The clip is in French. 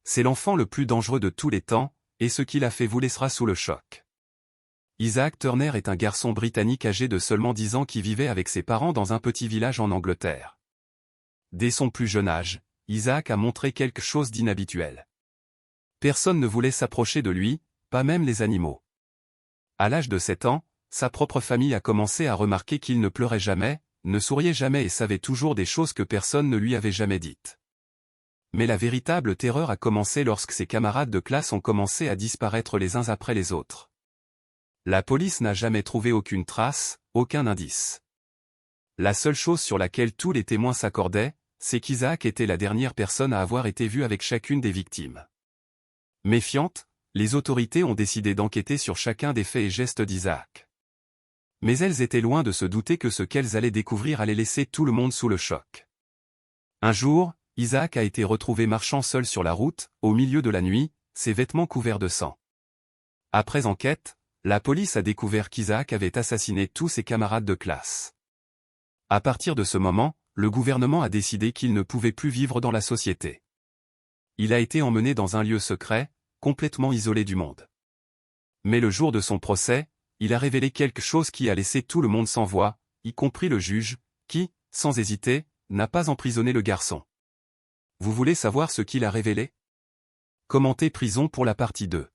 C'est l'enfant le plus dangereux de tous les temps, et ce qu'il a fait vous laissera sous le choc. Isaac Turner est un garçon britannique âgé de seulement 10 ans qui vivait avec ses parents dans un petit village en Angleterre. Dès son plus jeune âge, Isaac a montré quelque chose d'inhabituel. Personne ne voulait s'approcher de lui, pas même les animaux. À l'âge de 7 ans, sa propre famille a commencé à remarquer qu'il ne pleurait jamais, ne souriait jamais et savait toujours des choses que personne ne lui avait jamais dites. Mais la véritable terreur a commencé lorsque ses camarades de classe ont commencé à disparaître les uns après les autres. La police n'a jamais trouvé aucune trace, aucun indice. La seule chose sur laquelle tous les témoins s'accordaient, c'est qu'Isaac était la dernière personne à avoir été vue avec chacune des victimes. Méfiantes, les autorités ont décidé d'enquêter sur chacun des faits et gestes d'Isaac. Mais elles étaient loin de se douter que ce qu'elles allaient découvrir allait laisser tout le monde sous le choc. Un jour, Isaac a été retrouvé marchant seul sur la route, au milieu de la nuit, ses vêtements couverts de sang. Après enquête, la police a découvert qu'Isaac avait assassiné tous ses camarades de classe. À partir de ce moment, le gouvernement a décidé qu'il ne pouvait plus vivre dans la société. Il a été emmené dans un lieu secret, complètement isolé du monde. Mais le jour de son procès, il a révélé quelque chose qui a laissé tout le monde sans voix, y compris le juge, qui, sans hésiter, n'a pas emprisonné le garçon. Vous voulez savoir ce qu'il a révélé? Commentez Prison pour la partie 2.